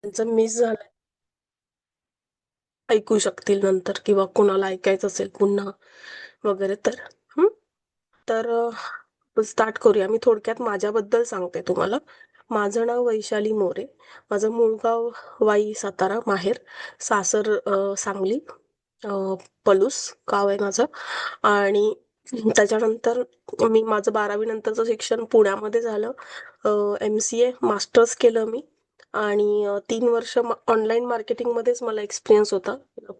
त्यांचं मिस झालं ऐकू शकतील नंतर किंवा कोणाला ऐकायचं असेल पुन्हा वगैरे तर हं? तर स्टार्ट करूया. मी थोडक्यात माझ्याबद्दल सांगते तुम्हाला. माझं नाव वैशाली मोरे. माझं मूळ गाव वाई, सातारा, माहेर. सासर सांगली, पलूस गाव आहे माझं. आणि त्याच्यानंतर मी माझं 12वी नंतरचं शिक्षण पुण्यामध्ये झालं. MCA मास्टर्स केलं मी. आणि 3 वर्ष ऑनलाईन मार्केटिंगमध्येच मला एक्सपिरियन्स होता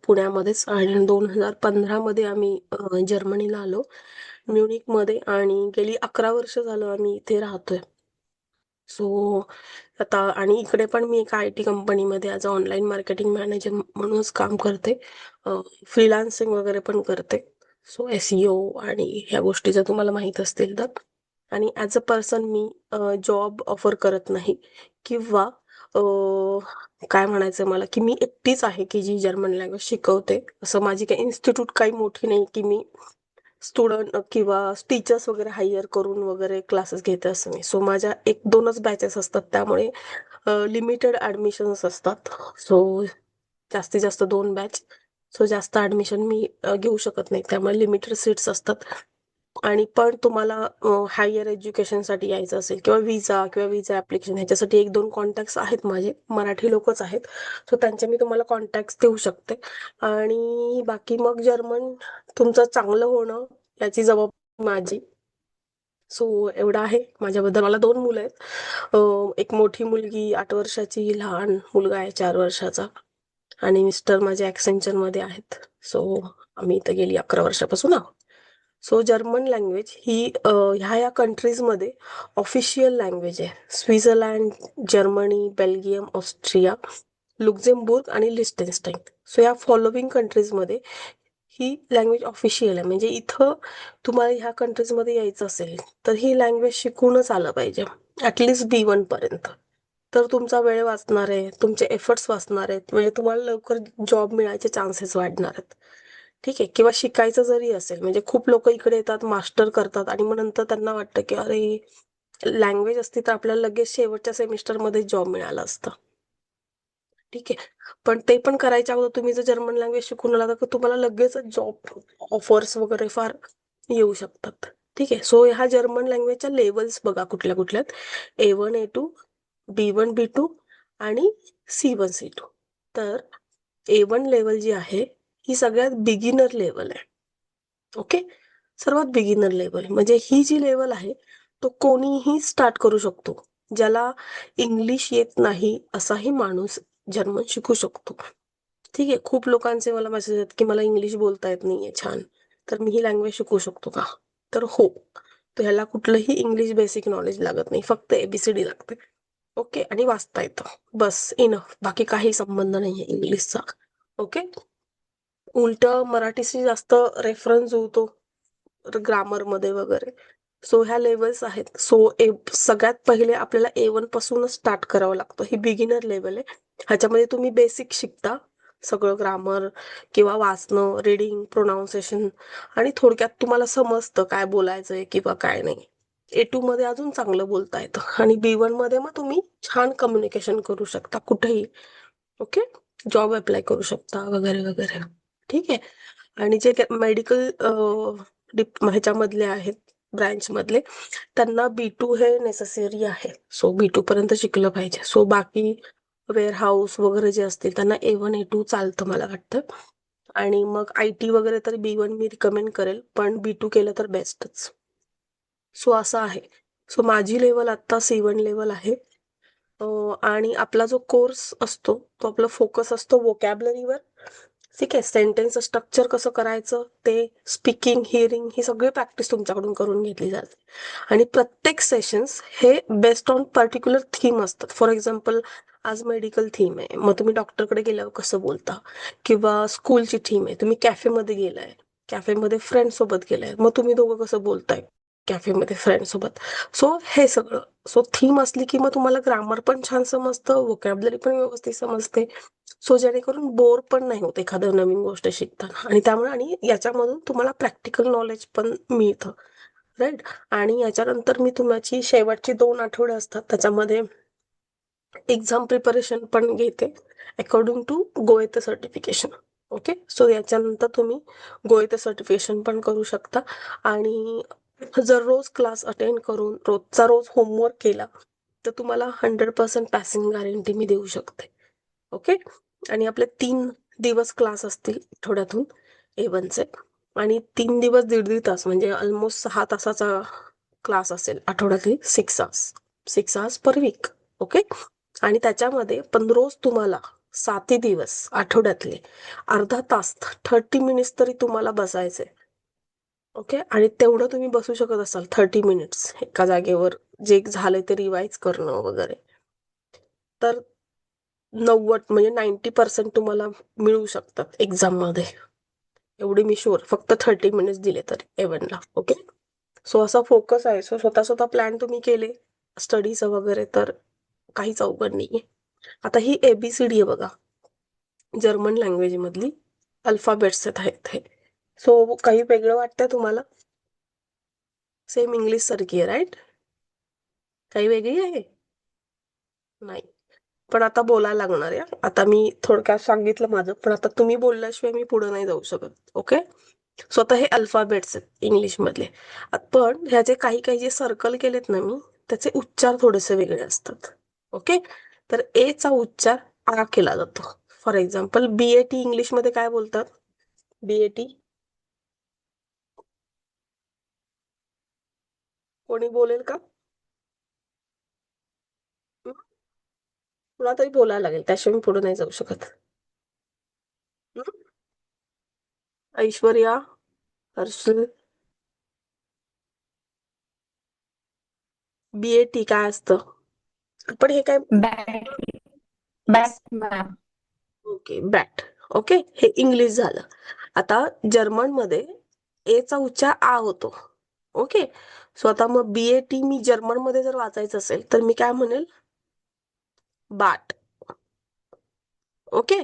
पुण्यामध्येच. आणि 2015 मध्ये आम्ही जर्मनीला आलो, म्युनिकमध्ये. आणि गेली 11 वर्ष झालं आम्ही इथे राहतोय. सो आता आणि इकडे पण मी एका IT कंपनीमध्ये as a online marketing manager म्हणूनच काम करते. फ्रीलान्सिंग वगैरे पण करते. सो SEO आणि ह्या गोष्टी जर तुम्हाला माहीत असतील तर. आणि as a person me job offer करत नाही किंवा अ, काय म्हणायचं मला, की मी एकटीच आहे की जी जर्मन लँग्वेज शिकवते. असं माझी काही इन्स्टिट्यूट काही मोठी नाही की मी स्टुडंट किंवा टीचर्स वगैरे हायर करून वगैरे क्लासेस घेते असं नाही. सो माझ्या 1-2च बॅचेस असतात, त्यामुळे लिमिटेड ॲडमिशन्स असतात. सो जास्तीत जास्त 2 बॅच. सो जास्त ॲडमिशन मी घेऊ शकत नाही, त्यामुळे लिमिटेड सीट्स असतात. आणि पण तुम्हाला हायर एज्युकेशनसाठी यायचं असेल किंवा विजा ॲप्लिकेशन ह्याच्यासाठी 1-2 कॉन्टॅक्ट्स आहेत माझे, मराठी लोकच आहेत. सो त्यांचे मी तुम्हाला कॉन्टॅक्ट्स देऊ शकते. आणि बाकी मग जर्मन तुमचं चांगलं होणं याची जबाबदारी माझी. सो एवढं आहे माझ्याबद्दल. मला 2 मुलं आहेत. एक मोठी मुलगी 8 वर्षाची, लहान मुलगा आहे 4 वर्षाचा. आणि मिस्टर माझे ॲक्सेंचरमध्ये आहेत. सो आम्ही इथं गेली 11 वर्षापासून आहोत. सो जर्मन लँग्वेज ही ह्या कंट्रीजमध्ये ऑफिशियल लँग्वेज आहे. स्वित्झर्लंड, जर्मनी, बेल्जियम, ऑस्ट्रिया, लुक्झेमबुर्ग आणि लिस्टेनस्टाईन. सो या फॉलोविंग कंट्रीजमध्ये ही लँग्वेज ऑफिशियल आहे. म्हणजे इथं तुम्हाला ह्या कंट्रीजमध्ये यायचं असेल तर ही लँग्वेज शिकूनच आलं पाहिजे, ॲटलिस्ट B1 पर्यंत. तर तुमचा वेळ वाचणार आहे, तुमचे एफर्ट्स वाचणार आहेत, म्हणजे तुम्हाला लवकर जॉब मिळायचे चान्सेस वाढणार आहेत. ठीक आहे. किंवा शिकायचं जरी असेल, म्हणजे खूप लोक इकडे येतात, मास्टर करतात आणि मग नंतर त्यांना वाटतं की अरे, लँग्वेज असती तर आपल्याला लगेच शेवटच्या सेमिस्टरमध्ये जॉब मिळाला असता. ठीक आहे. पण ते पण करायच्या अगोदर तुम्ही जर जर्मन लँग्वेज शिकून आला तर तुम्हाला लगेच जॉब ऑफर्स वगैरे फार येऊ शकतात. ठीक आहे. सो ह्या जर्मन लँग्वेजच्या लेवल्स बघा कुठल्या कुठल्या आहेत. A1 A2, B1 B2 आणि C1 C2. तर A1 लेवल जी आहे ही सगळ्यात बिगिनर लेवल आहे. ओके. सर्वात बिगिनर लेवल म्हणजे ही जी लेवल आहे तो कोणीही स्टार्ट करू शकतो. ज्याला इंग्लिश येत नाही असाही माणूस जर्मन शिकू शकतो. ठीक आहे. खूप लोकांचे मला मेसेज आहेत की मला इंग्लिश बोलता येत नाहीये छान, तर मी ही लँग्वेज शिकू शकतो का? तर हो. तर ह्याला कुठलंही इंग्लिश बेसिक नॉलेज लागत नाही, फक्त ABCD लागते. ओके. आणि वाचता येतं, बस इनफ. बाकी काही संबंध नाहीये इंग्लिशचा. ओके. उलट मराठीशी जास्त रेफरन्स होतो ग्रामरमध्ये वगैरे. सो ह्या लेवल्स आहेत. सो सगळ्यात पहिले आपल्याला A1 पासूनच स्टार्ट करावं लागतं. ही बिगिनर लेवल आहे. ह्याच्यामध्ये तुम्ही बेसिक शिकता, सगळं ग्रामर किंवा वाचणं, रीडिंग, प्रोनाऊन्सिएशन. आणि थोडक्यात तुम्हाला समजतं काय बोलायचंय किंवा काय नाही. A2 मध्ये अजून चांगलं बोलता येतं आणि B1 मध्ये मग तुम्ही छान कम्युनिकेशन करू शकता कुठेही. ओके. जॉब अप्लाय करू शकता वगैरे वगैरे. ठीक आहे. आणि जे मेडिकल ह्याच्यामधले आहेत, ब्रँचमधले, त्यांना B2 हे नेसेसरी आहे. सो B2 पर्यंत शिकलं पाहिजे. सो बाकी वेअरहाऊस वगैरे जे असतील त्यांना A1 A2 चालतं मला वाटतं. आणि मग IT वगैरे तर B1 मी रिकमेंड करेल, पण B2 केलं तर बेस्टच. सो असं आहे. सो माझी लेवल आत्ता C1 लेवल आहे. आणि आपला जो कोर्स असतो तो आपला फोकस असतो वोकॅबलरीवर. ठीक आहे. सेंटेन्स स्ट्रक्चर कसं करायचं ते, स्पीकिंग, हिअरिंग ही सगळी प्रॅक्टिस तुमच्याकडून करून घेतली जाते. आणि प्रत्येक सेशन्स हे बेस्ड ऑन पर्टिक्युलर थीम असतात. फॉर एक्झाम्पल, आज मेडिकल थीम आहे, मग तुम्ही डॉक्टरकडे गेल्यावर कसं बोलता. किंवा स्कूलची थीम आहे, तुम्ही कॅफेमध्ये गेलाय, कॅफेमध्ये फ्रेंड सोबत गेलाय, मग तुम्ही दोघं कसं बोलताय कॅफेमध्ये फ्रेंड सोबत. सो हे सगळं. सो थीम असली की मग तुम्हाला ग्रामर पण छान समजतं, वोकॅबलरी पण व्यवस्थित समजते. सो जेणेकरून बोर पण नाही होत एखादं नवीन गोष्ट शिकताना. आणि त्यामुळे आणि याच्यामधून तुम्हाला प्रॅक्टिकल नॉलेज पण मिळतं. राईट. आणि याच्यानंतर मी तुमची शेवटची 2 आठवडे असतात त्याच्यामध्ये एक्झाम प्रिपरेशन पण घेते according to Goethe certification. Okay, so याच्यानंतर तुम्ही गोएते सर्टिफिकेशन पण करू शकता. आणि जर रोज क्लास अटेंड करून रोजचा रोज होमवर्क केला तर तुम्हाला 100% पॅसिंग गॅरंटी मी देऊ शकते. ओके, आणि आपले 3 दिवस क्लास असतील आठवड्यातून A1चे, आणि 3 दिवस दीड दीड तास, म्हणजे ऑलमोस्ट 6 तासाचा क्लास असेल आठवड्यातली. 6 आवर्स पर वीक. ओके, आणि त्याच्यामध्ये पण रोज तुम्हाला 7 दिवस आठवड्यातले अर्धा तास 30 मिनिट्स तरी तुम्हाला बसायचे. ओके, आणि तेवढं तुम्ही बसू शकत असाल 30 मिनिट्स एका जागेवर, जे झालंय ते रिवाइज करणं वगैरे, तर 90 म्हणजे 90% तुम्हाला मिळू शकतात एक्झाम मध्ये. एवढी मी शुअर, फक्त 30 मिनिट्स दिले तरी A1ला. ओके, सो असा फोकस आहे. सो स्वतः स्वतः प्लॅन तुम्ही केले स्टडीचं वगैरे तर काहीच अवघड नाहीये. आता ही ABCD आहे बघा, जर्मन लँग्वेज मधली अल्फाबेट्स आहेत हे. सो काही वेगळं वाटतंय तुम्हाला? सेम इंग्लिश सारखी आहे, राईट? काही वेगळी आहे? नाही. पण आता बोलायला लागणार आहे. आता मी थोडक्यात सांगितलं माझं, पण आता तुम्ही बोलल्याशिवाय मी पुढे नाही जाऊ शकत. ओके, सो आता हे अल्फाबेट्स आहेत इंग्लिश मधले. पण ह्याचे काही काही जे सर्कल केलेत ना मी, त्याचे उच्चार थोडेसे वेगळे असतात. ओके, तर ए चा उच्चार आ केला जातो. फॉर एक्झाम्पल BAT इंग्लिश मध्ये काय बोलतात? BAT कोणी बोलेल का? तुला तरी बोलायला लागेल, त्याशिवाय मी पुढे नाही जाऊ शकत. ऐश्वर्या, हर्षल, BAT काय असतं? पण हे काय? Bat yes, bat ma'am. Okay, bat. Okay, हे इंग्लिश झालं. आता जर्मन मध्ये ए चा उच्चार आ होतो. ओके, सो आता मग BAT मी जर्मन मध्ये जर वाचायचं असेल तर मी काय म्हणेल? बाट. ओके,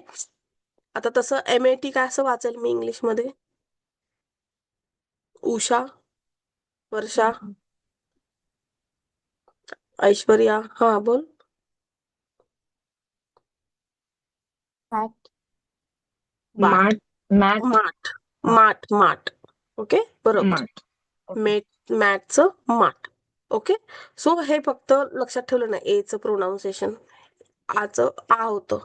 आता तसं MAT काय असं वाचेल मी इंग्लिश मध्ये? उषा, वर्षा, ऐश्वर्या. हा बोल. मॅट बाट. माठ मॅट माठ. माठ. ओके, बरोबर. माठ. ओके. मॅटचं माठ. ओके, सो हे फक्त लक्षात ठेवलं ना, एचं प्रोनाऊन्सिएशन आचं आ होतं.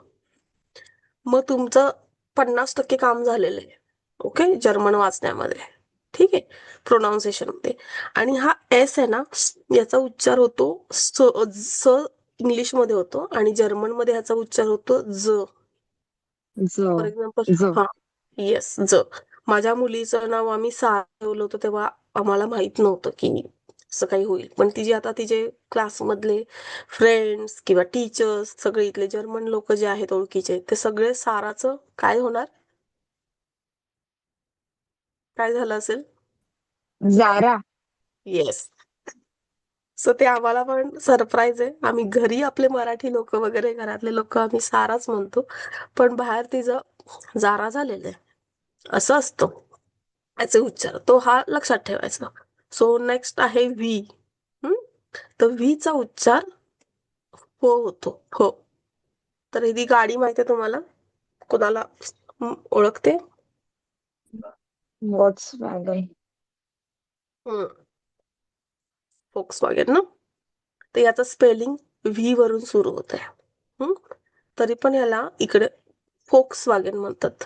मग तुमचं 50% काम झालेलं आहे. ओके, जर्मन वाचण्यामध्ये. ठीक आहे, प्रोनाऊन्सिएशन मध्ये. आणि हा एस आहे ना, याचा उच्चार होतो स इंग्लिश मध्ये होतो, आणि जर्मन मध्ये याचा उच्चार होतो ज. ज फॉर एक्झाम्पल, ज हा, येस, ज. माझ्या मुलीचं नाव आम्ही सारा ठेवलं होतं तेव्हा आम्हाला माहित नव्हतं की असं काही होईल, पण तिचे आता तिचे क्लासमधले फ्रेंड्स किंवा टीचर्स सगळे इथले जर्मन लोक जे आहेत ओळखीचे, ते सगळे साराचं काय होणार? काय झालं असेल? जारा. येस. सो ते आम्हाला पण सरप्राईज आहे. आम्ही घरी आपले मराठी लोक वगैरे घरातले लोक आम्ही साराच म्हणतो, पण बाहेर तिचं जारा झालेलं आहे. असं असतं याचे उच्चार, तो हा लक्षात ठेवायचा. सो नेक्स्ट आहे व्ही. तर व्ही चा उच्चार हो होतो, हो. तर ही गाडी माहिती आहे तुम्हाला? कोणाला ओळखते? वॉक्सवॅगन. फोक्स वॅगन ना. तर याचं स्पेलिंग व्ही वरून सुरू होत आहे. तरी पण याला इकडे फोक्स वॅगन म्हणतात.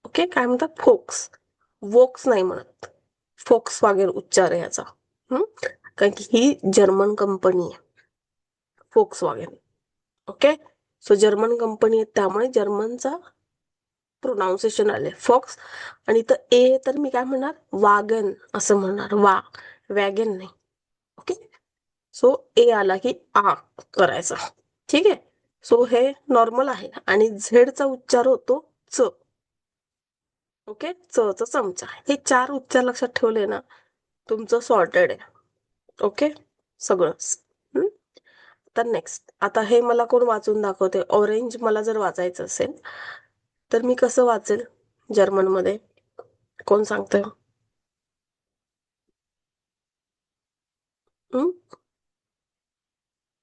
ओके, काय म्हणतात? फोक्स. वोक्स नाही म्हणत, फोक्स वॅगन उच्चार आहे याचा. कारण की ही जर्मन कंपनी आहे, फोक्स wagon. Okay, so German company आहे त्यामुळे जर्मनचा प्रोनाऊन्सिएशन आले फॉक्स. आणि तर ए तर मी काय म्हणणार? वागन असं म्हणणार, वॅगन नाही. ओके, सो ए आला की आ करायचा. ठीक आहे, सो हे नॉर्मल आहे. आणि झेडचा उच्चार होतो च. ओके, च चा चमचा. हे 4 उच्चार लक्षात ठेवले ना, तुमचं सॉर्टेड आहे. ओके, सगळंच. तर नेक्स्ट, आता हे मला कोण वाचून दाखवते? ऑरेंज मला जर वाचायचं असेल तर मी कसं वाचेल जर्मन मध्ये? कोण सांगतंय?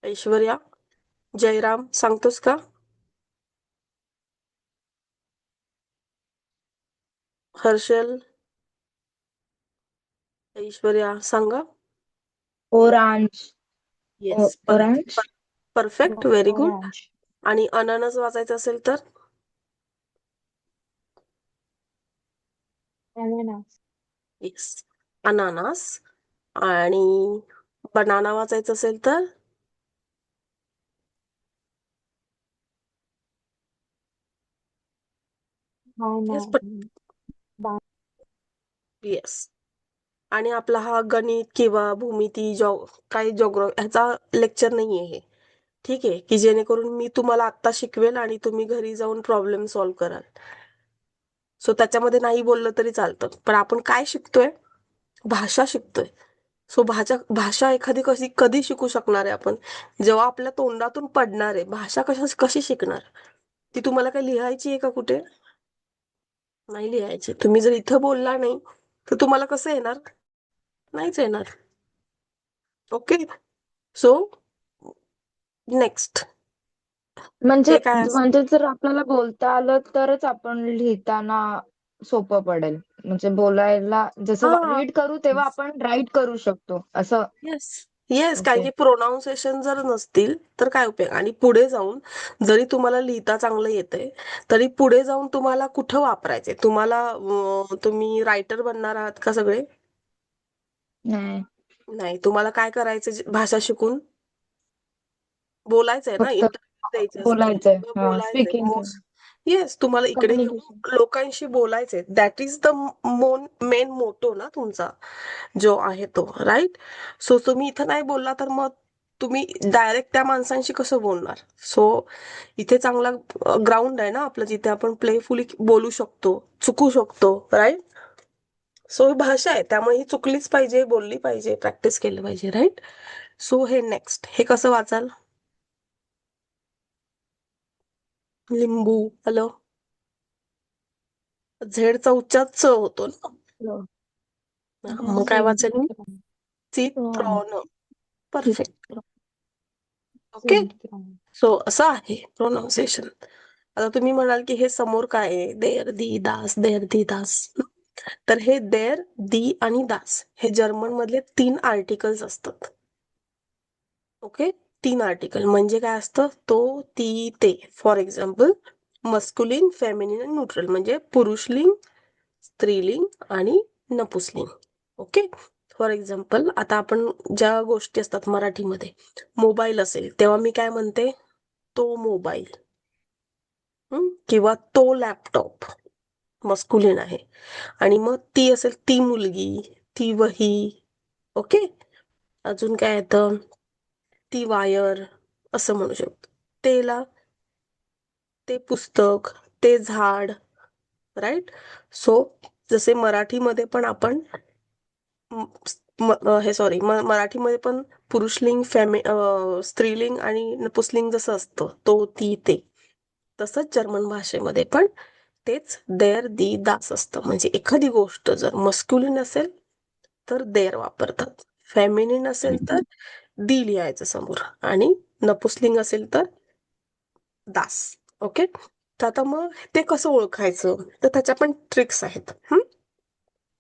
ऐश्वर्या, जयराम सांगतोस का? हर्षल, ऐश्वर्या सांगा. ओरांज. येस, ओरांज. Perfect, very good. ओरांज. आणि अननस वाचायचं असेल तर? अननस. येस, अनानास. आणि बनाना वाचायचं असेल तर? Yes, yes. आणि आपला हा गणित किंवा भूमिती काही ह्याचा लेक्चर नाहीये हे. ठीक आहे, की जेणेकरून मी तुम्हाला आत्ता शिकवेल आणि तुम्ही घरी जाऊन प्रॉब्लेम सॉल्व्ह कराल. सो त्याच्यामध्ये नाही बोललं तरी चालतं, पण आपण काय शिकतोय? भाषा शिकतोय. सो भाषा भाषा एखादी कधी शिकू शकणार आहे आपण? जेव्हा आपल्या तोंडातून पडणार आहे. भाषा कशी शिकणार? ती तुम्हाला काय लिहायची आहे का कुठे? नाही लिहायची. तुम्ही जर इथं बोलला नाही तर तुम्हाला कसं येणार? नाहीच येणार. ओके. सो नेक्स्ट म्हणजे हे काय असतं? म्हणजे जर आपल्याला बोलता आलं तरच आपण लिहिताना सोपं पडेल. म्हणजे बोलायला जसं हा, रीड करू तेव्हा आपण राईट करू शकतो असं. Yes, yes. कारण ओके. की प्रोनाऊन्सिएशन जर नसतील तर काय उपयोग? आणि पुढे जाऊन जरी तुम्हाला लिहिता चांगलं येतंय तरी पुढे जाऊन तुम्हाला कुठं वापरायचंय? तुम्ही रायटर बनणार आहात का सगळे? नाही. नाही. तुम्हाला काय करायचं भाषा शिकून? बोलायचंय ना, फक्त इंटरव्ह्यू द्यायचे असतात. बोलायचंय. हा, बोलायचंय स्पीकिंग. मोस्ट. येस, तुम्हाला इकडे कम्युनिकेशन. येऊन लोकांशी बोलायचंय. That is the main motto ना तुमचा, जो आहे तो, राईट? सो तुम्ही इथं नाही बोलला तर मग तुम्ही डायरेक्ट त्या माणसांशी कसं बोलणार? सो इथे चांगला ग्राउंड आहे ना आपलं, जिथे आपण प्लेफुली बोलू शकतो, चुकू शकतो, राईट? सो ही भाषा आहे, त्यामुळे ही चुकलीच पाहिजे, बोलली पाहिजे, प्रॅक्टिस केलं पाहिजे, राईट? सो हे नेक्स्ट, हे कसं वाचाल? लिंबू. हॅलो. झेडचा उच्चार च होतो ना. मग काय वाचेल मी? चित्रण. परफेक्ट. ओके. सो असं आहे प्रोनाऊन्सिएशन. आता तुम्ही म्हणाल की हे समोर काय आहे? देर दी दास, देर दी दास. तर हे देर, दी आणि दास हे जर्मन मधले 3 आर्टिकल्स असतात. ओके. 3 आर्टिकल म्हणजे काय असतं? तो, ती, ते. फॉर एक्झाम्पल मस्क्युलिन, फेमिनिन आणि न्यूट्रल म्हणजे पुरुषलिंग, स्त्रीलिंग आणि नपुसलिंग. ओके. फॉर एक्झाम्पल आता आपण ज्या गोष्टी असतात मराठीमध्ये, मोबाईल असेल तेव्हा मी काय म्हणते? तो मोबाईल. किंवा तो लॅपटॉप, मस्कुलिन आहे. आणि मग ती असेल ती मुलगी, ती वही. ओके. अजून काय येतं? ती वायर, असं म्हणू शकतो. तेला, ते पुस्तक, ते झाड, राईट? सो जसे मराठीमध्ये पण आपण मराठीमध्ये पण पुरुषलिंग, स्त्रीलिंग आणि नपुसलिंग जसं असतं, तो, ती, ते, तसंच जर्मन भाषेमध्ये पण तेच देर, दी, दास असतं. म्हणजे एखादी गोष्ट जर मस्क्युलिन असेल तर देर वापरतात, फेमिनिन असेल तर दी लिहायचं समोर, आणि नपुसलिंग असेल तर दास. ओके. तर आता मग ते कसं ओळखायचं? तर त्याच्या पण ट्रिक्स आहेत.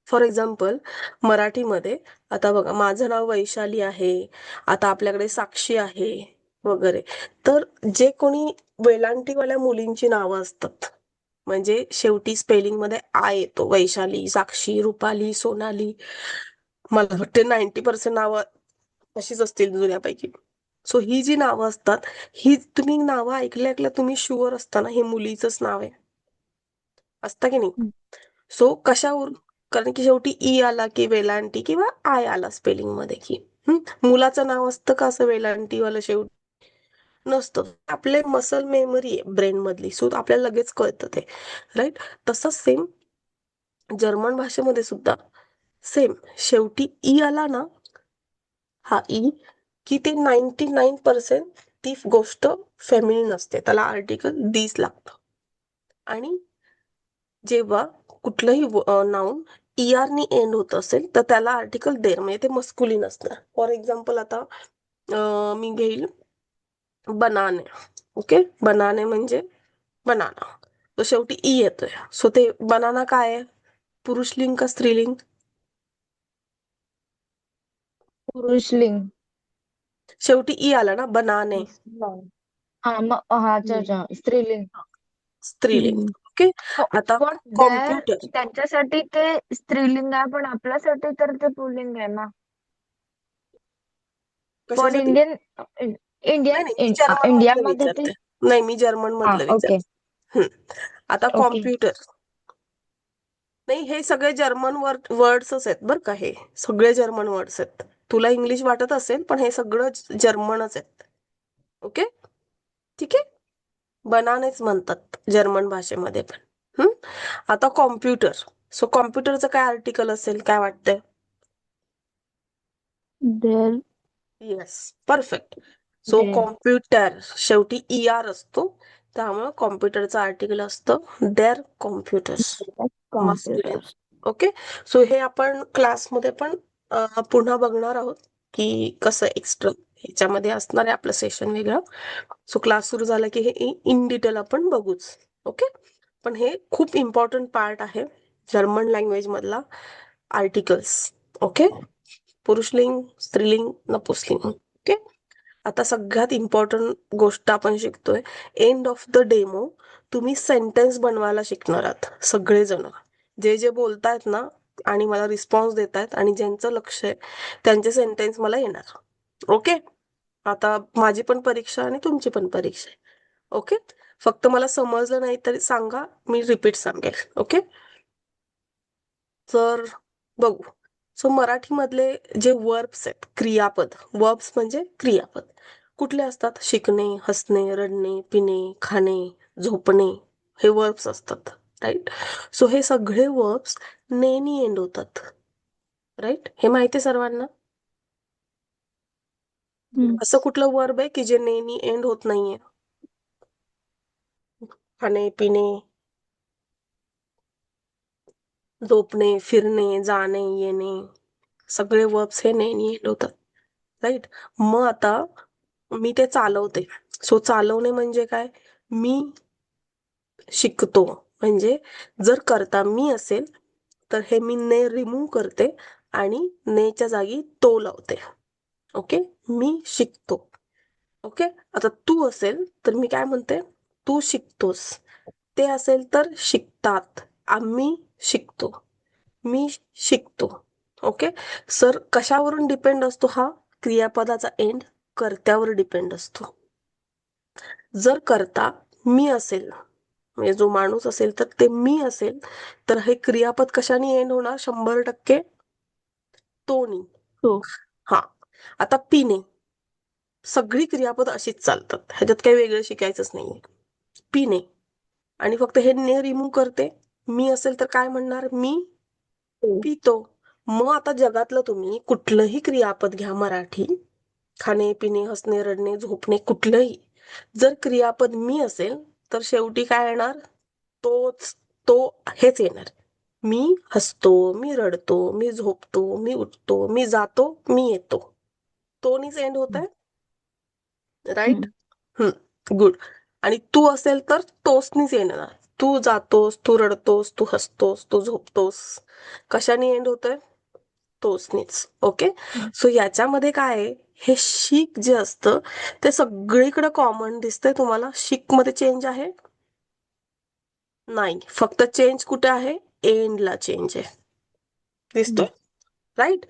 फॉर एक्झाम्पल मराठीमध्ये आता बघा, माझं नाव वैशाली आहे, आता आपल्याकडे साक्षी आहे वगैरे. तर जे कोणी वेलांटीवाल्या मुलींची नावं असतात, म्हणजे शेवटी स्पेलिंग मध्ये आ येतो, वैशाली, साक्षी, रुपाली, सोनाली, मला वाटते 90% नावं अशीच असतील जुन्यापैकी. सो ही जी नावं असतात, ही तुम्ही नावं ऐकल्या तुम्ही शुअर असता हे मुलीचंच नाव आहे, असतं की नाही? सो कशावरून? कारण की शेवटी ई आला की वेलांटी किंवा आय आला स्पेलिंग मध्ये की मुलाचं नाव असतं का असं वेलांटी वाला? शेवटी नसतं. आपले मसल मेमरी आहे ब्रेन मधली, सो आपल्याला लगेच कळतं ते, राईट? तसंच सेम जर्मन भाषेमध्ये सुद्धा सेम, शेवटी ई आला ना, हा ई, की ते 99% ती गोष्ट फेमिनिन असते, त्याला आर्टिकल दीस लागतं. आणि जेव्हा कुठलंही नाऊन ER नी एंड होत असेल तर त्याला आर्टिकल देर, म्हणजे ते मस्कुलिन असणार. फॉर एक्झाम्पल आता मी घेईल बनाने. ओके, बनाने म्हणजे बनाना. तो शेवटी ई येतोय. सो ते बनाना काय आहे, पुरुषलिंग का स्त्रीलिंग? पुरुषलिंग. शेवटी ई आला ना, बनाने. हा मग हा अच्छा अच्छा स्त्रीलिंग. स्त्रीलिंग. ओके. आता पण देअर कॉम्प्युटर. त्यांच्यासाठी ते स्त्रीलिंग आहे पण आपल्यासाठी तर ते पुल्लिंग आहे ना. पण कशासाठी? नाही नाही, मी जर्मन मधलं इंडियामध्ये ते. विचारते. नाही, मी जर्मन हा मधलं ओके. विचारते. आता ओके. कॉम्प्युटर. नाही, हे सगळे जर्मन वर्ड्सच आहेत बरं का, हे सगळे जर्मन वर्ड्स आहेत. तुला इंग्लिश वाटत असेल पण हे सगळं जर्मनच आहेत. ओके, ठीक आहे. बनानेच म्हणतात जर्मन भाषेमध्ये पण. आता कॉम्प्युटर. सो कॉम्प्युटरचं काय आर्टिकल असेल, काय वाटतंय? देअर. Yes, perfect. सो कॉम्प्युटर शेवटी ई आर असतो, त्यामुळे कॉम्प्युटरचं आर्टिकल असतं देअर computers. Masculine. Computers. Okay. So हे आपण क्लासमध्ये पण पुन्हा बघणार आहोत की कसं एक्स्ट्रा ह्याच्यामध्ये असणार आहे आपलं सेशन वेगळं. सो क्लास सुरू झाला की हे इन डिटेल आपण बघूच. ओके. पण हे खूप इम्पॉर्टंट पार्ट आहे जर्मन लँग्वेज मधला, आर्टिकल्स. ओके. पुरुषलिंग, स्त्रीलिंग, नपुंसकलिंग. ओके. आता सगळ्यात इम्पॉर्टंट गोष्ट आपण शिकतोय. एंड ऑफ द डेमो तुम्ही सेंटेन्स बनवायला शिकणार आहात सगळेजण. जे जे बोलतायत ना आणि मला रिस्पॉन्स देत आहेत आणि ज्यांचं लक्ष आहे त्यांचे सेंटेन्स मला येणार. ओके. आता माझी पण परीक्षा आणि तुमची पण परीक्षा आहे. ओके. फक्त मला समजलं नाही तरी सांगा, मी रिपीट सांगेल. ओके. तर बघू. सो मराठीमधले जे वर्ब्स आहेत, क्रियापद. वर्ब्स म्हणजे क्रियापद कुठले असतात? शिकणे, हसणे, रडणे, पिणे, खाणे, झोपणे, हे वर्ब्स असतात. राईट. सो हे सगळे वर्ब्स नेनी एंड होतात. राईट, हे माहिती आहे सर्वांना. असं कुठलं वर्ब आहे की जे नेनी एंड होत नाहीये? खाणे, पिणे, झोपणे, फिरणे, जाणे, येणे, सगळे वर्ब्स हे नेनी एंड होतात. राईट. मग आता मी ते चालवते. सो चालवणे म्हणजे काय? मी शिकतो. म्हणजे जर करता मी असेल तर हे मी ने रिमूव्ह करते आणि नेच्या जागी तो लावते. ओके. मी शिकतो. ओके. आता तू असेल तर मी काय म्हणते? तू शिकतोस. ते असेल तर शिकतात. आम्ही शिकतो. मी शिकतो. ओके. सर कशावरून डिपेंड असतो हा क्रियापदाचा एंड? कर्त्यावर डिपेंड असतो. जर करता मी असेल, म्हणजे जो माणूस असेल तर ते मी असेल, तर हे क्रियापद कशाने एंड होणार? 100% तोनी. तो. हा. आता पिणे. सगळी क्रियापद अशीच चालतात, ह्याच्यात काही वेगळं शिकायचंच नाहीये. पिणे. आणि फक्त हे ने रिमूव्ह करते. मी असेल तर काय म्हणणार? मी पितो. मग आता जगातलं तुम्ही कुठलंही क्रियापद घ्या मराठी, खाणे, पिणे, हसणे, रडणे, झोपणे, कुठलंही. जर क्रियापद मी असेल तर शेवटी काय येणार? तोच, तो हेच येणार. मी हसतो, मी रडतो, मी झोपतो, मी उठतो, मी जातो, मी येतो. तोनीच एंड होत आहे. राईट. गुड. आणि तू असेल तर तोसनीच येणार. तू जातोस, तू रडतोस, तू हसतोस, तू झोपतोस. कशाने एंड होतंय? तोसनीच. ओके. सो याच्यामध्ये काय आहे, हे शिक जे असतं ते सगळीकडे कॉमन दिसतंय तुम्हाला. शिक मध्ये चेंज आहे? नाही. फक्त चेंज कुठे आहे? एंडला चेंज आहे. दिसतोय? राईट.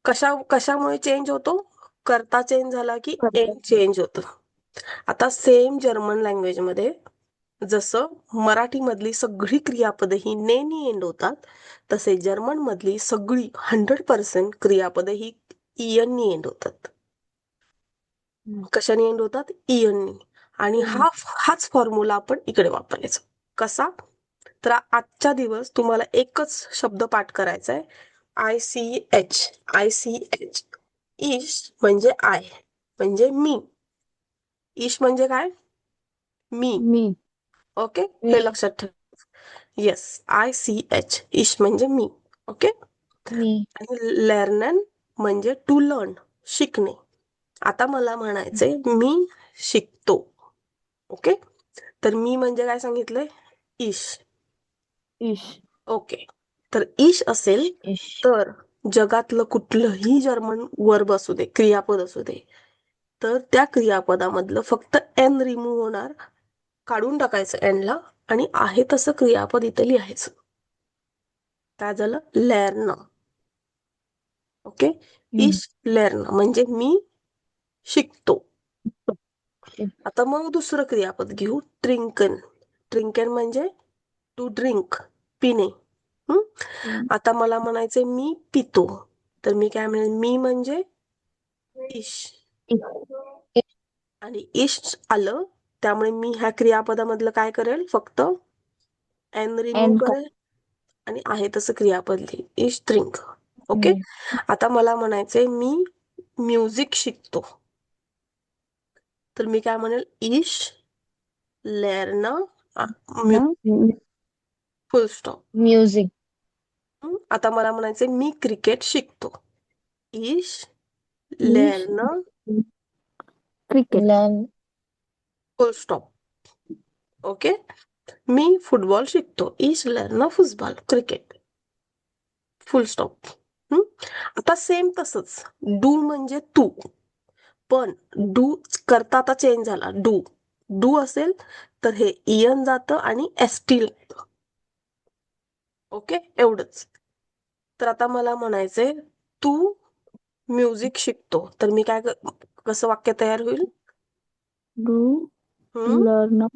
कशामुळे चेंज होतो? कर्ता चेंज झाला की एंड चेंज होतं. आता सेम जर्मन लँग्वेज मध्ये जसं मराठी मधली सगळी क्रियापदं ही नेनी एंड होतात, तसे जर्मन मधली सगळी 100% क्रियापदं ही इयननी एंड होतात. कशाने एंड होतात? इयननी. आणि हाच फॉर्म्युला आपण इकडे वापरायचा. कसा? तर आजच्या दिवस तुम्हाला एकच शब्द पाठ करायचा आहे. ICH. ICH. ईश म्हणजे आय, म्हणजे मी. ईश म्हणजे काय? मी. मी. ओके. हे मी. लक्षात ठेव. Yes, ICH. ईश म्हणजे मी. ओके. मी. आणि लर्नन म्हणजे टू लर्न, शिकणे. आता मला म्हणायचंय मी शिकतो. ओके, तर मी म्हणजे काय सांगितलंय? ईश. ईश. ओके, तर ईश असेल ईश. तर जगातलं कुठलंही जर्मन वर्ब असू दे, क्रियापद असू दे, तर त्या क्रियापदामधलं फक्त एन रिमूव्ह होणार, काढून टाकायचं एनला, आणि आहे तसं क्रियापद इथे लिहायचं. काय झालं? लर्न. ओके, इश लर्न म्हणजे मी शिकतो. आता मग दुसरं क्रियापद घेऊ, ट्रिंकन. ट्रिंकन म्हणजे टू ड्रिंक, पिणे. आता मला म्हणायचंय मी पितो, तर मी काय म्हणेल? मी म्हणजे इश, आणि इश आलं त्यामुळे मी ह्या क्रियापदामधलं काय करेल? फक्त एन रिमूव्ह करेल आणि आहे तसं क्रियापद लिही, इश ड्रिंक. ओके, आता मला म्हणायचंय मी म्युझिक शिकतो, तर मी काय म्हणेल? इश लर्न फुल स्टॉप. म्युझिक. आता मला म्हणायचंय मी क्रिकेट शिकतो, इश लर्न क्रिकेट. Full stop. ओके, मी फुटबॉल शिकतो, इश लर्न फुटबॉल, क्रिकेट, फुल स्टॉप. आता सेम तसंच डू म्हणजे तू, पण डू करता आता चेंज झाला. डू डू असेल तर हे इयन जातं आणि एसटी लागतं. ओके, एवढंच. तर आता मला म्हणायचंय तू म्युझिक शिकतो, तर मी काय कसं वाक्य तयार होईल? Do learn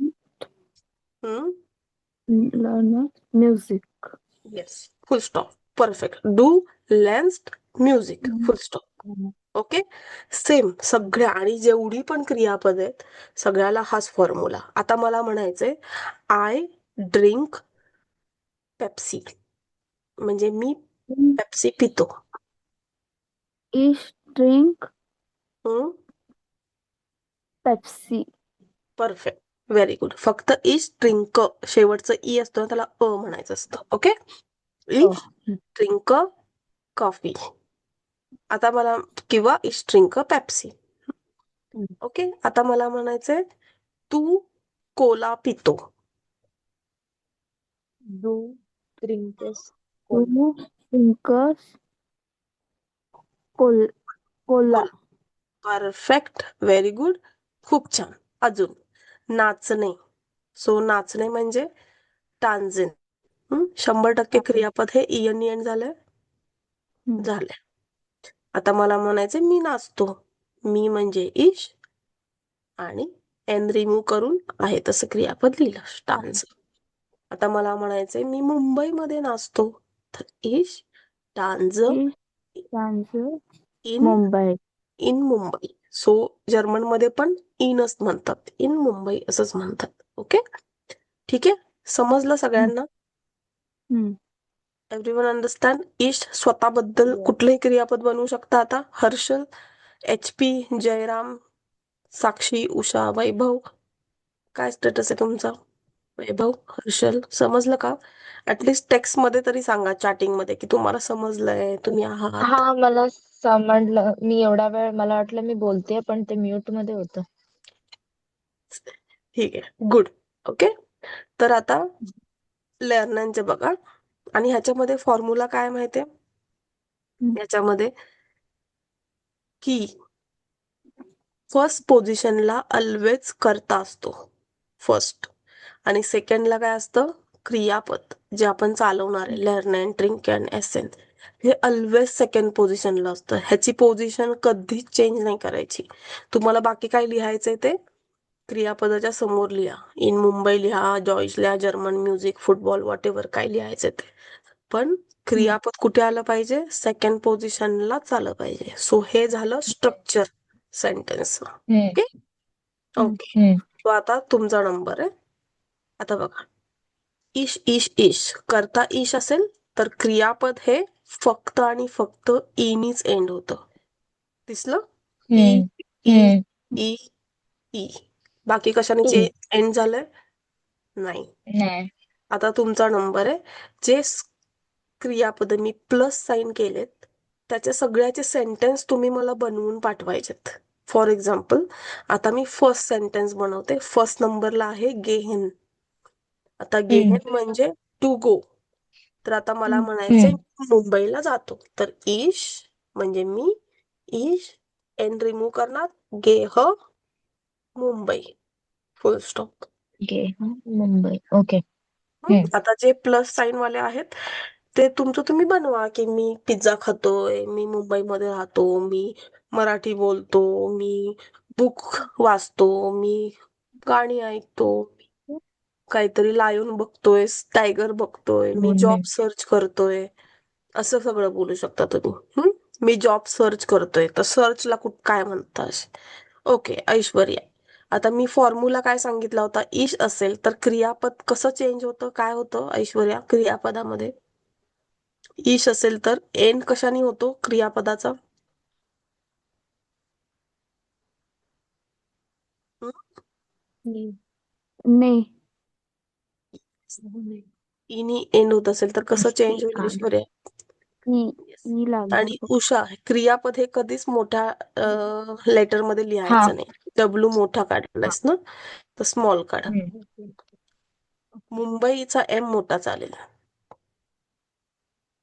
music. Yes, full stop. Perfect. Do learns music, full stop. Okay, same सगळ्या, आणि जेवढी पण क्रियापद आहेत सगळ्याला हाच फॉर्म्युला. आता मला म्हणायचंय आय ड्रिंक पेप्सी, म्हणजे मी पेप्सी पितो. इश drink Pepsi. Perfect, very good. फक्त इश ड्रिंक शेवटचं ई असतं ना, त्याला अ म्हणायचं असतं. ओके, इश ड्रिंक कॉफी. आता मला, किंवा इश ड्रिंक पेप्सी. ओके, आता मला म्हणायचंय तू कोला पितो. Do drinks do drinks Cola. Perfect, very good, खूप छान. अजून नाचणे. सो नाचणे म्हणजे टांझिन. 100% क्रियापद हे इयन इयन झालंय. आता मला म्हणायचं मी नाचतो, मी म्हणजे इश, आणि एन रिमूव्ह करून आहे तसं क्रियापद लिहिलं, टांझ. आता मला म्हणायचंय मी मुंबईमध्ये नाचतो, तर इश टांझ इन मुंबई. इन मुंबई. सो जर्मन मध्ये पण इनच म्हणतात, इन मुंबई असंच म्हणतात. ओके, ठीक आहे, समजलं सगळ्यांना? Everyone understand? इश स्वतःबद्दल कुठलंही क्रियापद बनवू शकता. आता हर्षल, HP, जयराम, साक्षी, उषा, वैभव, काय स्टेटस आहे तुमचा? वैभव, हर्षल, समजलं का? ऍटलिस्ट टेक्स्ट मध्ये तरी सांगा, चॅटिंग मध्ये, की तुम्हाला समजलंय, तुम्ही आहात. हा, मला समजलं. मी एवढा वेळ मला वाटलं मी बोलतेय, पण ते म्यूट मध्ये होतं. ठीक आहे, गुड. ओके, तर आता लर्नांचे बघा, आणि ह्याच्यामध्ये फॉर्म्युला काय माहितीये? याच्यामध्ये की फर्स्ट पोझिशनला ऑलवेज करता असतो, फर्स्ट, आणि सेकंडला काय असतं? क्रियापद, जे आपण चालवणार आहे, लर्न अँड ड्रिंक अँड एसेन, हे ऑलवेज सेकंड पोझिशनला असतं. ह्याची पोझिशन कधीच चेंज नाही करायची. तुम्हाला बाकी काय लिहायचंय ते क्रियापदाच्या समोर लिहा. इन मुंबई लिहा, जॉईस लिहा, German music, football, what ever काय लिहायचं ते, पण क्रियापद कुठे आलं पाहिजे? सेकंड पोझिशनलाच आलं पाहिजे. सो हे झालं स्ट्रक्चर सेंटेन्स. ओके ओके, तो आता तुमचा नंबर आहे. आता बघा, इश इश इश करता इश असेल तर क्रियापद हे फक्त आणि फक्त ईनीच एंड होतं. दिसलं? E E E E. बाकी कशाने एंड झालंय? नाही. आता तुमचा नंबर आहे. जे क्रियापद मी प्लस साइन केलेत त्याचे सगळ्याचे सेंटेन्स तुम्ही मला बनवून पाठवायचेत. फॉर एक्झाम्पल आता मी फर्स्ट सेंटेन्स बनवते. फर्स्ट नंबरला आहे गेहेन. आता गेहेन म्हणजे टू गो. तर आता मला म्हणायचंय मुंबईला जातो. तर ईश म्हणजे मी, ईश एन रिमूव्ह करणार, गेह मुंबई, फुल स्टॉप. मुंबई. ओके. आता जे प्लस साईन वाले आहेत ते तुमचं तुम्ही बनवा, की मी पिझ्झा खातोय, मी मुंबईमध्ये राहतो, मी मराठी बोलतो, मी बुक वाचतो, मी गाणी ऐकतो, काहीतरी लायन बघतोय, टायगर बघतोय, मी जॉब सर्च करतोय, असं सगळं बोलू शकता तुम्ही. मी जॉब सर्च करतोय, तर सर्चला काय म्हणतात? ओके, ऐश्वर्या. आता मी फॉर्म्युला काय सांगितला होता? इश असेल तर क्रियापद कसं चेंज होतं? काय होतं ऐश्वर्या क्रियापदामध्ये? इश असेल तर एंड कशाने होतो क्रियापदाचा? हं? ने इनी एंड होत असेल तर कसं चेंज होईल ऐश्वर्या? E Yes. ई लागणार आणि फक्त. उषा, क्रियापद हे कधीच मोठ्या लेटर मध्ये हा. लिहायचं नाही. डब्ल्यू मोठा काढलायस ना, तर स्मॉल काढ. मुंबईचा एम मोठा चालेल,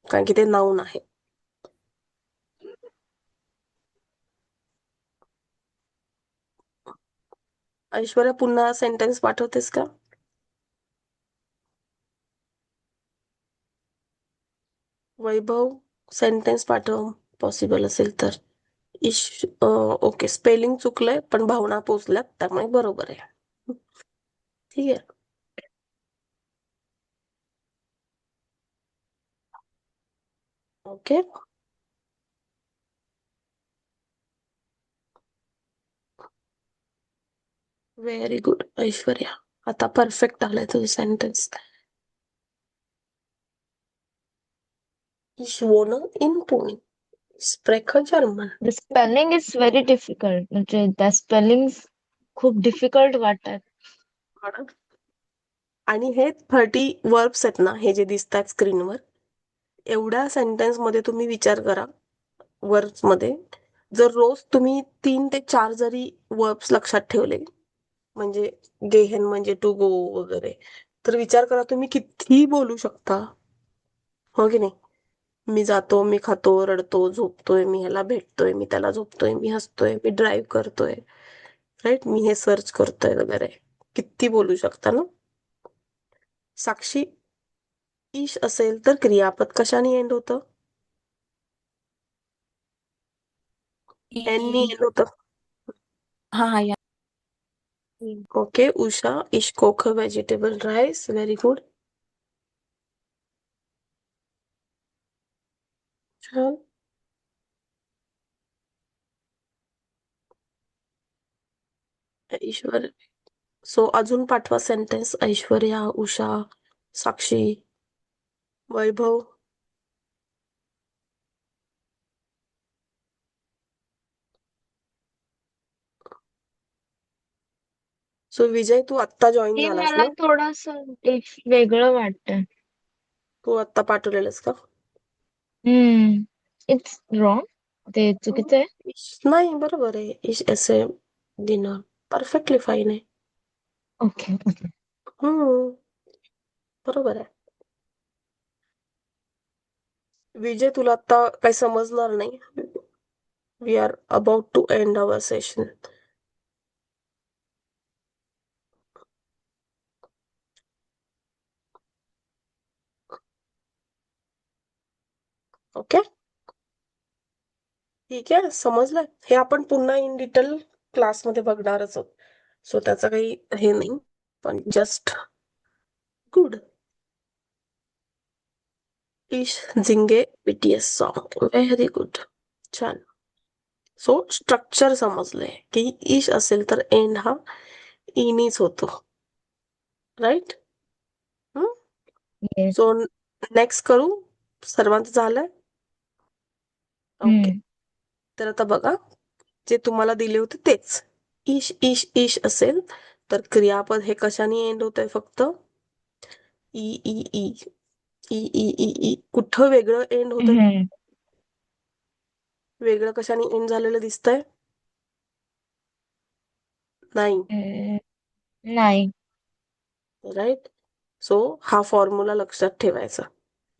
कारण की ते नाऊन आहे. ऐश्वर्या पुन्हा सेंटेन्स पाठवतेस का? वैभव सेंटेन्स पाठव पॉसिबल असेल तर. ओके, स्पेलिंग चुकलंय पण भावना पोचल्यात, त्यामुळे बरोबर आहे. ठीक आहे. Okay, very good Aishwarya. आता परफेक्ट आलाय तुझं sentence. Ich wohne in Pune. Spreche German. The spelling is very difficult. म्हणजे त्या स्पेलिंग खूप डिफिकल्ट वाटतात. आणि हे 30 वर्ब्स आहेत ना, हे जे दिसतात स्क्रीनवर, एवढ्या सेंटेन्स मध्ये तुम्ही विचार करा. वर्ब्स मध्ये जर रोज तुम्ही 3 ते 4 जरी वर्ब्स लक्षात ठेवले, म्हणजे गेहेन म्हणजे टू गो वगैरे, तर विचार करा तुम्ही किती बोलू शकता. हो की नाही? मी जातो, मी खातो, रडतो, झोपतोय, मी ह्याला भेटतोय, मी त्याला झोपतोय, मी हसतोय, मी ड्राईव्ह करतोय, राईट, मी हे सर्च करतोय वगैरे. किती बोलू शकता ना. साक्षी, इश असेल तर क्रियापद कशाने एंड होतं? एन नी एंड होतं. हा या ओके, उषा, इश कोक व्हेजिटेबल राईस. Very good. छान. ईश्वर. सो अजून पाठवा सेंटेन्स ऐश्वर्या, उषा, साक्षी, वैभव. सो विजय, तू आत्ता जॉईन हे झालास मला ना? थोडस वेगळं वाटतंय. तू आत्ता पाठवलेलंस का? It's wrong. ते चुकीचं आहे. नाही, बरोबर आहे. इश असे डिनर परफेक्टली फाईन आहे. Okay okay. हम्म, बरोबर आहे. विजय, तुला आता काही समजणार नाही. We are about to end our session. Okay, ठीक आहे, समजलं. हे आपण पुन्हा इन डिटेल क्लासमध्ये बघणारच आहोत. सो त्याचं काही हे नाही, पण जस्ट गुड. इश झिंगे बीटीएस सॉन्ग. Very good. छान. सो स्ट्रक्चर समजलंय की इश असेल तर एंड हा इनीच होतो, राईट? येस. सो नेक्स्ट करू. सर्वांचं झालंय? ओके, तर आता बघा, जे तुम्हाला दिले होते तेच. इश इश इश असेल तर क्रियापद हे कशाने एंड होत आहे? फक्त E E E E E E E. कुठं वेगळं एंड होत? वेगळं कशाने एंड झालेलं दिसतंय? नाही, नाही. राईट. सो हा फॉर्म्युला लक्षात ठेवायचा.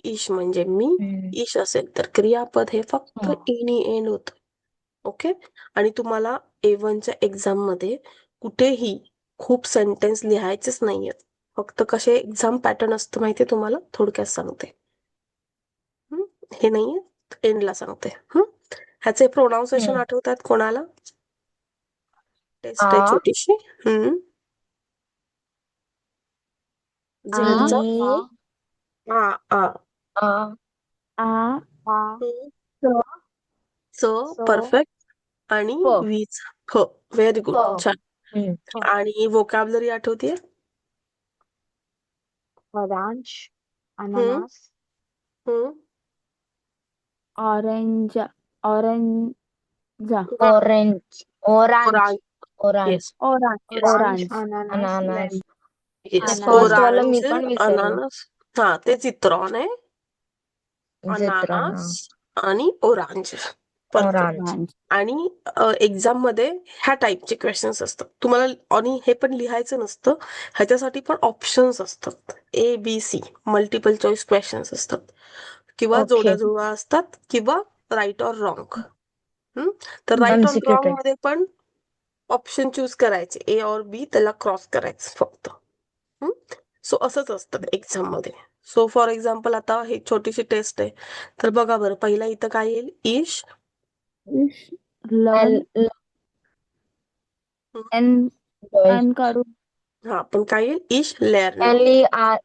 इश म्हणजे मी, इश असेल तर क्रियापद हे फक्त हा. ईनी एंड होतं. ओके. आणि तुम्हाला A1च्या एक्झाम मध्ये कुठेही खूप सेंटेन्स लिहायचेच नाहीयेत. फक्त कसे एक्झाम पॅटर्न असतं माहितीये तुम्हाला, थोडक्यात सांगते. हे नाहीये, एंडला सांगते. ह्याचे प्रोनाउन्सिएशन आठवतात कोणाला? टेस्ट आहे आ छोटीशी. झेडचा आणि आ आ आ आ हम्म. स च परफेक्ट आणि प वीज ह. व्हेरी गुड, प छान. आणि व्होकॅब्युलरी आठवतीये? ऑरेंज, हम्म अनानास, हम्म ऑरेंज, ऑरेंज, ऑरेंज ओरांज. Orange yes orange, yes orange, अनानास. ते येस. फर्स्ट वाला मी ओरांज, पण विसरले. अनानस. हा, ते चित्रॉन आहे. झेत्रान अनानास आणि ओरांज. परफेक्ट. ऑरेंज. ऑरेंज. आणि एक्झाम मध्ये ह्या टाईपचे क्वेश्चन्स असतात तुम्हाला. आणि हे पण लिहायचं नसतं, ह्याच्यासाठी पण ऑप्शन्स असतात. ABC मल्टिपल चॉईस क्वेश्चन्स असतात, किंवा ओके. जोड्या असतात, किंवा राईट ऑर रॉंग. तर right or MCQ wrong type. मध्ये पण ऑप्शन चूज करायचे, A और B, त्याला क्रॉस करायचं फक्त. सो असंच असतं एक्झाम मध्ये. सो फॉर एक्झाम्पल आता ही छोटीशी टेस्ट आहे, तर बघा बरं, पहिला इथं काय येईल? इश. इश, लर्न, एन एन काढू, हा, पण काय येईल? इश लर्न. LER.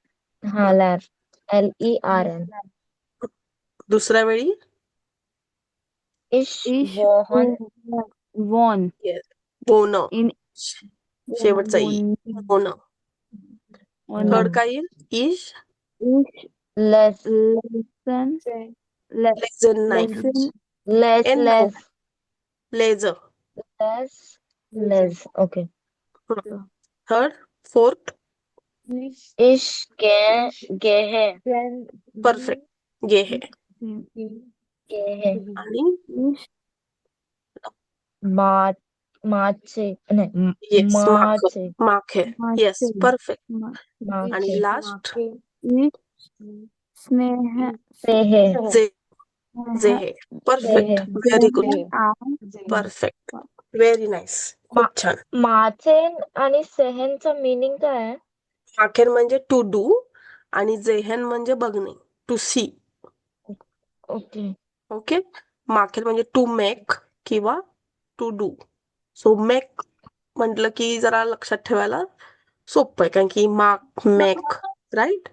हा, LERN. दुसऱ्या वेळी इश इश, वोहन वॉन, येस, बोन. इन शेवटचा ई, वॉन, बोन. Third one. काय येईल? इश इश, लेस लेसन, लेझन नाही. लेसन, लेस एन नाही, लेस लेझ. लेस लेस. ओके. थर्ड, फोर्थ, इश गेहे परफेक्ट, गे है. गेहे. आणि इश, मा माचे नाही येस, माख. माचे माख है. येस, माचे, परफेक्ट. आणि माचे लास्ट इश, स्नेह, सेहे जे, जे स्नेह, है. सेहे परफेक्ट, व्हेरी गुड. आ, परफेक्ट, व्हेरी नाईस, मा खूप छान. माचे आणि सेहेनचा मीनिंग काय आहे? माखेर म्हणजे टू डू, आणि जेहन म्हणजे बघणे, टू सी. ओके. ओके. माखेर म्हणजे टू मेक किंवा टू डू. सो मेक म्हटलं की जरा लक्षात ठेवायला सोपं आहे, कारण की माक, मेक, राईट.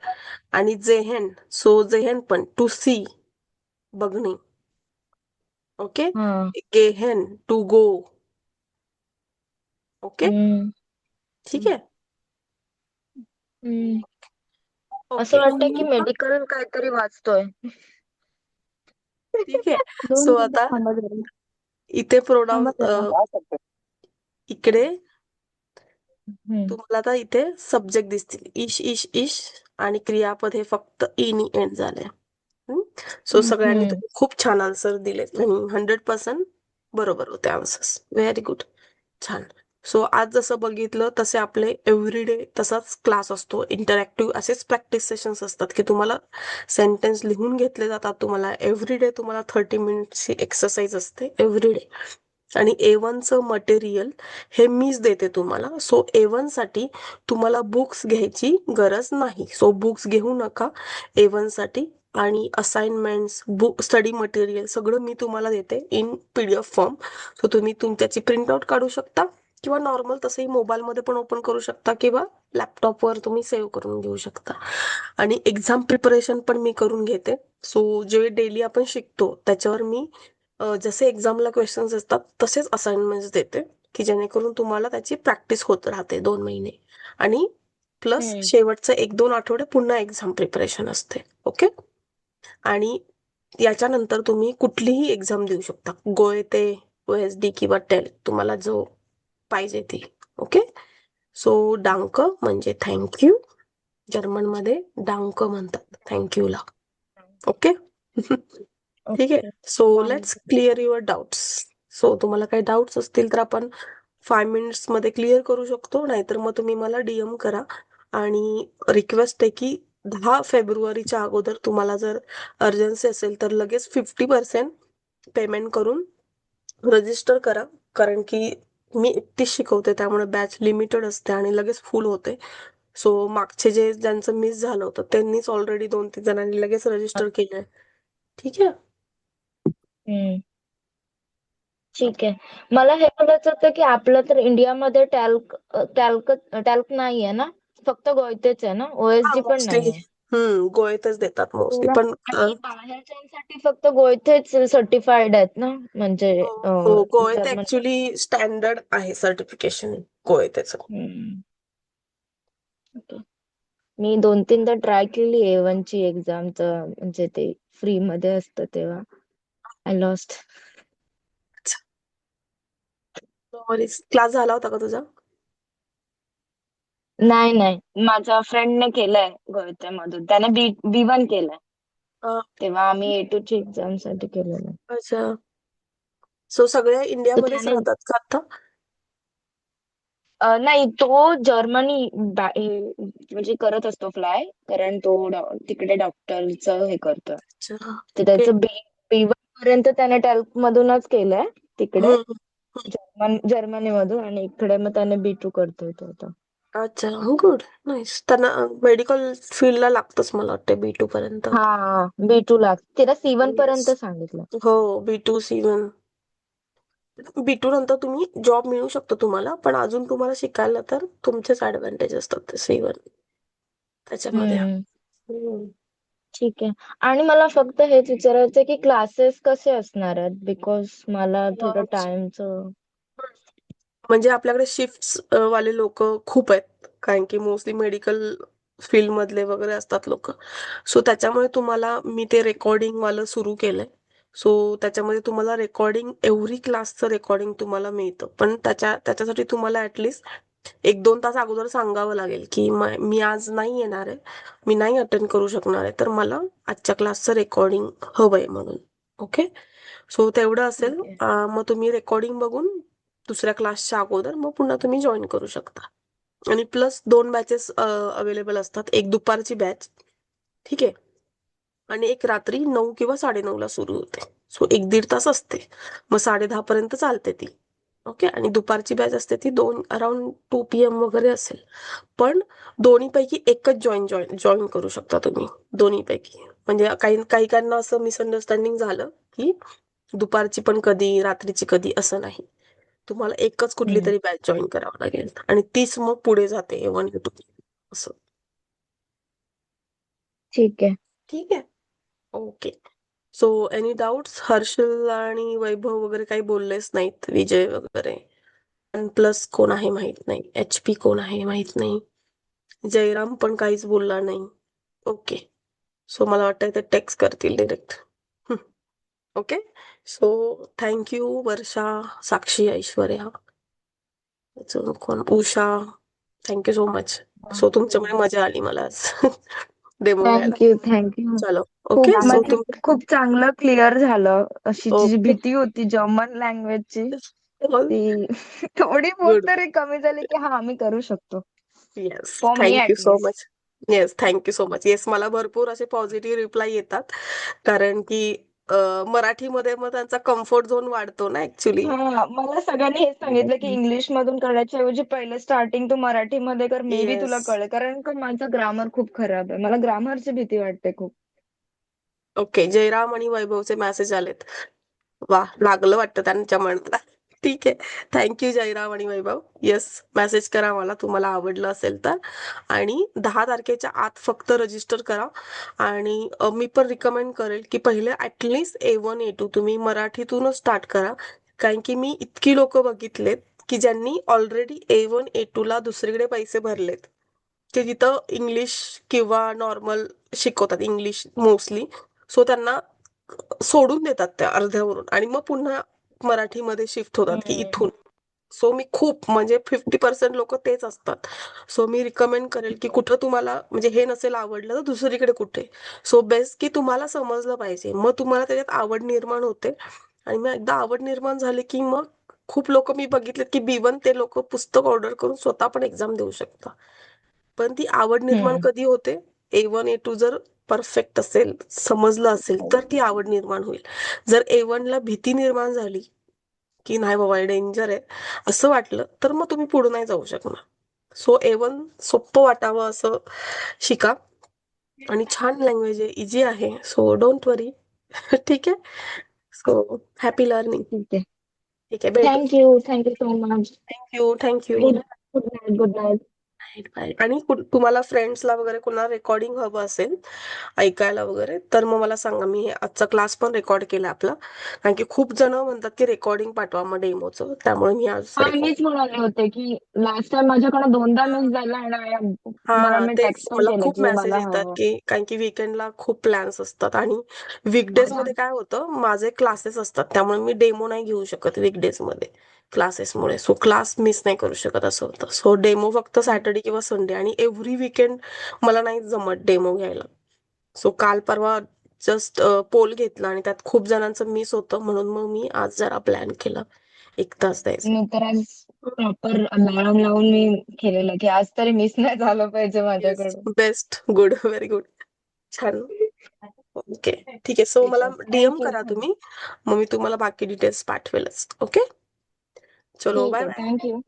आणि जेहन, सो जेहन पण टू सी, बघणे. ओके. हा. गेहन, टू गो. ओके, हम्म. ठीक आहे. हम्म. असं ओके, वाटतंय की मेडिकल काहीतरी वाचतोय. ठीक आहे. दोन सो मिनिटं आता थांबा जरा. इथे थांबा जरा. इकडे हम्म. तुम्हाला आता इथे सब्जेक्ट दिसतील, इश इश इश, आणि क्रियापद हे फक्त ईनी एंड झाले. सो सगळ्यांनी हम्म. तुम्ही खूप छान आन्सर दिले, 100% बरोबर होते आन्सर्स. व्हेरी गुड, छान. सो आज जसं बघितलं तसे आपले एव्हरीडे तसाच क्लास असतो, इंटरॅक्टिव्ह असेच प्रॅक्टिस सेशन्स असतात, की तुम्हाला सेंटेन्स लिहून घेतले जातात. तुम्हाला एव्हरीडे तुम्हाला 30 मिनिट्सची एक्सरसाइज असते एव्हरीडे. आणि A1चं मटेरियल हे मीच देते तुम्हाला. सो A1 साठी तुम्हाला बुक्स घ्यायची गरज नाही. सो बुक्स घेऊ नका A1 साठी. आणि असाइनमेंट्स, बुक, स्टडी मटेरियल सगळं मी तुम्हाला देते इन PDF फॉर्म. सो तुम्ही तुमच्याची प्रिंटआउट काढू शकता, किंवा नॉर्मल तसंही मोबाईलमध्ये पण ओपन करू शकता, किंवा लॅपटॉपवर तुम्ही सेव्ह करून घेऊ शकता. आणि एक्झाम प्रिपरेशन पण मी करून घेते. सो जे डेली आपण शिकतो त्याच्यावर मी जसे एक्झामला क्वेश्चन्स असतात तसेच असाइनमेंट्स देते, की जेणेकरून तुम्हाला त्याची प्रॅक्टिस होत राहते 2 महिने. आणि प्लस हम्म. शेवटचे 1-2 आठवडे पुन्हा एक्झाम प्रिपरेशन असते. ओके. आणि याच्यानंतर तुम्ही कुठलीही एक्झाम देऊ शकता, गोएते, OSD किंवा टेल, तुम्हाला जो पाहिजे ती. ओके. सो डांक म्हणजे थँक्यू, जर्मनमध्ये डांक म्हणतात थँक्यूला. ओके. ठीक आहे. Okay. So let's clear your doubts. So तुम्हाला काही डाऊट्स असतील तर आपण 5 मिनिट्समध्ये क्लिअर करू शकतो, नाहीतर मग तुम्ही मला DM करा. आणि रिक्वेस्ट आहे की 10 फेब्रुवारीच्या अगोदर तुम्हाला जर अर्जन्सी असेल तर लगेच 50% पेमेंट करून रजिस्टर करा. कारण की मी एकटीच शिकवते, त्यामुळे बॅच लिमिटेड असते आणि लगेच फुल होते. सो मागचे ज्यांचं मिस झालं होतं त्यांनीच ऑलरेडी 2-3 जणांनी लगेच रजिस्टर केलंय. ठीक आहे. हम्म. ठीक आहे. मला हे बोलायचं होतं की आपलं तर इंडियामध्ये टॅल्क नाहीये ना, फक्त गोयतेच आहे ना, हा, OSD पण मोस्टली नाहीये. गोळेतच देतात मोस्टली, तर पण आणि बाहेरच्यांसाठी फक्त गोयतेच सर्टिफाईड आहेत ना, म्हणजे हो हो, गोएत जर्मन. ऍक्च्युली स्टँडर्ड आहे सर्टिफिकेशन गोएतचं. हम्म. ओके. मी 2-3दा ट्राय केली A1 ची एक्झाम, तर म्हणजे ते फ्री मध्ये असतं तेव्हा आय लॉस्ट. क्लास झाला होता का तुझा? नाही नाही, माझ्या फ्रेंडने केलंय गोयतेमधून, त्याने B1 केलंय. अं, तेव्हा आम्ही A2 ची एक्झाम साठी केलेलं. अच्छा. सो सगळे तर इंडियामध्येच त्याने राहतात का आता? नाही, तो जर्मनी म्हणजे करत असतो फ्लाय, कारण तो तिकडे डॉक्टरचं हे करतोय. अच्छा. तर ओके. त्याचं B1 पर्यंत त्याने टॅल्क मधूनच केलंय तिकडे, हम्म. जर्मनी मधून, आणि इकडे मग त्याने B2 करतोय तो आता. अच्छा, गुड, नाईस. त्यांना मेडिकल फील्डला लागतंच मला वाटतं B2 पर्यंत. हा, B2 तिला C1 Yes. पर्यंत सांगितलं. हो, B2 C1. B2 नंतर तुम्ही जॉब मिळू शकतो तुम्हाला, पण अजून तुम्हाला शिकायला तर तुमचेच ऍडव्हान्टेज असतात ते C1 त्याच्यामध्ये. हम्म. हम्म. ठीक आहे. आणि मला फक्त हेच विचारायचं की क्लासेस कसे असणार आहेत, बिकॉज मला थोडं टाइमचं. म्हणजे आपल्याकडे शिफ्ट वाले लोक खूप आहेत, कारण की मोस्टली मेडिकल फील्ड मधले वगैरे असतात लोक. सो त्याच्यामुळे तुम्हाला मी ते रेकॉर्डिंग वालं सुरू केलंय. सो त्याच्यामध्ये तुम्हाला रेकॉर्डिंग, एव्हरी क्लासचं रेकॉर्डिंग तुम्हाला मिळतं, पण त्याच्यासाठी तुम्हाला ऍटलिस्ट 1-2 तास अगोदर सांगावं लागेल की मी आज नाही येणार आहे, मी नाही अटेंड करू शकणार आहे, तर मला आजच्या क्लासचं रेकॉर्डिंग हवंय म्हणून. ओके. सो तेवढं असेल. ठीक आहे. मग तुम्ही रेकॉर्डिंग बघून दुसऱ्या क्लासच्या अगोदर मग पुन्हा तुम्ही जॉईन करू शकता. आणि प्लस 2 बॅचेस अवेलेबल असतात. एक दुपारची बॅच, ठीक आहे, आणि एक रात्री 9 किंवा 9:30ला सुरू होते. सो 1-1.5 तास असते, मग 10:30 पर्यंत चालते ती. ओके. आणि दुपारची बॅच असते ती अराउंड 2 PM वगैरे असेल. पण दोन्हीपैकी एकच जॉईन करू शकता तुम्ही, दोन्हीपैकी. म्हणजे काही काहींना असं मिसअंडरस्टँडिंग झालं की दुपारची पण कधी, रात्रीची कधी, असं नाही. तुम्हाला एकच कुठली हम्म. तरी बॅच जॉईन करावं लागेल, आणि तीच मग पुढे जाते A1 A2 असं. ठीक आहे. ठीक आहे. Okay. So any doubts? Harshal आणि वैभव वगैरे काही बोललेच नाहीत, विजय वगैरे. प्लस कोण आहे माहित नाही, HP कोण आहे माहित नाही, जयराम पण काहीच बोलला नाही. ओके. सो मला वाटतं ते टेक्स्ट करतील डिरेक्ट. ओके. सो थँक्यू वर्षा, साक्षी, ऐश्वर्या, अजून कोण, Usha. Thank you so much. So तुमच्यामुळे मजा आली मला आज डेमो घ्यायला. थँक्यू. चलो. खूप ओके. सो म्हणजे खूप चांगलं क्लिअर झालं. अशी जी ओके. भीती होती जर्मन लँग्वेजची, ती थोडी बहुत गुड. तरी कमी झाली की हा, आम्ही करू शकतो. Yes, for me thank you so at least. Much. Yes, thank you so much. Yes, मला भरपूर असे पॉझिटिव्ह रिप्लाय येतात, कारण की मराठीमध्ये मग त्यांचा कम्फर्ट झोन वाढतो ना ऍक्च्युली. हा, मला सगळ्यांनी हेच सांगितलं की इंग्लिश मधून करण्याच्या ऐवजी पहिले स्टार्टिंग तू मराठीमध्ये कर, मे बी येस. तुला कळेल, कारण का माझं ग्रामर खूप खराब आहे. मला ग्रामरची भीती वाटते खूप. ओके. जयराम आणि वैभवचे मेसेज आलेत. वा, लागलं वाटतं त्यांच्या मनाला. ठीक आहे. थँक्यू जयराम आणि वैभव. येस, मेसेज करा मला तुम्हाला आवडलं असेल तर. आणि 10 तारखेच्या आत फक्त रजिस्टर करा. आणि मी पण रिकमेंड करेल की पहिले ऍटलिस्ट A1 A2 तुम्ही मराठीतूनच स्टार्ट करा, कारण की मी इतकी लोक बघितलेत की ज्यांनी ऑलरेडी A1 A2 ला दुसरीकडे पैसे भरलेत, ते तिथं इंग्लिश किंवा नॉर्मल शिकवतात, इंग्लिश मोस्टली. सो त्यांना सोडून देतात त्या अर्ध्यावरून, आणि मग पुन्हा मराठीमध्ये शिफ्ट होतात की हम्म. इथून. सो मी खूप, म्हणजे 50% लोक तेच असतात. सो मी रिकमेंड करेल की कुठं तुम्हाला म्हणजे हे नसेल आवडलं तर दुसरीकडे कुठे. सो बेस्ट की तुम्हाला समजलं पाहिजे, मग तुम्हाला त्याच्यात आवड निर्माण होते. आणि मग एकदा आवड निर्माण झाली की मग खूप लोक मी बघितले की B1 ते लोक पुस्तक ऑर्डर करून स्वतः पण एक्झाम देऊ शकतात. पण ती आवड निर्माण हम्म. कधी होते? A1 A2 जर परफेक्ट असेल, समजलं असेल तर ती आवड निर्माण होईल. जर A1 ला भीती निर्माण झाली की नाही बाबा डेंजर आहे असं वाटलं तर मग तुम्ही पुढे नाही जाऊ शकणार. सो A1 सोपं वाटावं असं शिका. आणि छान लँग्वेज आहे, इझी आहे. So don't worry. ठीक आहे. So happy learning. ठीक आहे. ठीक आहे, भेटू. Thank you so much. Thank you. Good night. Bye. आणि तुम्हाला फ्रेंड्सला वगैरे कोणाला रेकॉर्डिंग हवं असेल ऐकायला वगैरे तर मग मला सांगा. मी हे आजचा क्लास पण रेकॉर्ड केला आपला, कारण की खूप जण म्हणतात की रेकॉर्डिंग पाठवा मग डेमोचं, त्यामुळे मी आज हा रेकॉर्ड. मीच म्हणाले होते की लास्ट टाइम माझ्याकडे 2दा मिस झाला आणि हा तुम्हाला हा मी तेच टेक्स्ट पण मला केलं खूप की मेसेज मला येतात हवं. की कारण की विकेंडला खूप प्लॅन्स असतात आणि वीकडेज मध्ये काय होतं माझे क्लासेस असतात, त्यामुळे मी डेमो नाही घेऊ शकत वीकडेज मध्ये क्लासेसमुळे. सो क्लास मिस नाही करू शकत असं होतं. सो डेमो फक्त सॅटर्डे किंवा संडे, आणि एव्हरी विकेंड मला नाही जमत डेमो घ्यायला. सो काल परवा जस्ट पोल घेतला आणि त्यात खूप जणांचं मिस होतं, म्हणून मग मी आज जरा प्लॅन केला 1 तास द्यायचा. मी तर आज प्रॉपर अलार्म लावून मी केलेलं की आज तरी मिस नाही झालं पाहिजे येस, माझ्याकडून. बेस्ट, गुड, व्हेरी गुड, छान. ओके, ठीक आहे. सो ठीक मला आहे. DM thank you. करा तुम्ही, मग मी तुम्हाला बाकी डिटेल्स पाठवेलच. ओके, चलो ठीक बाय आहे. बाय. थँक्यू.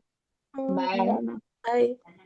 बाय. चला. बाय.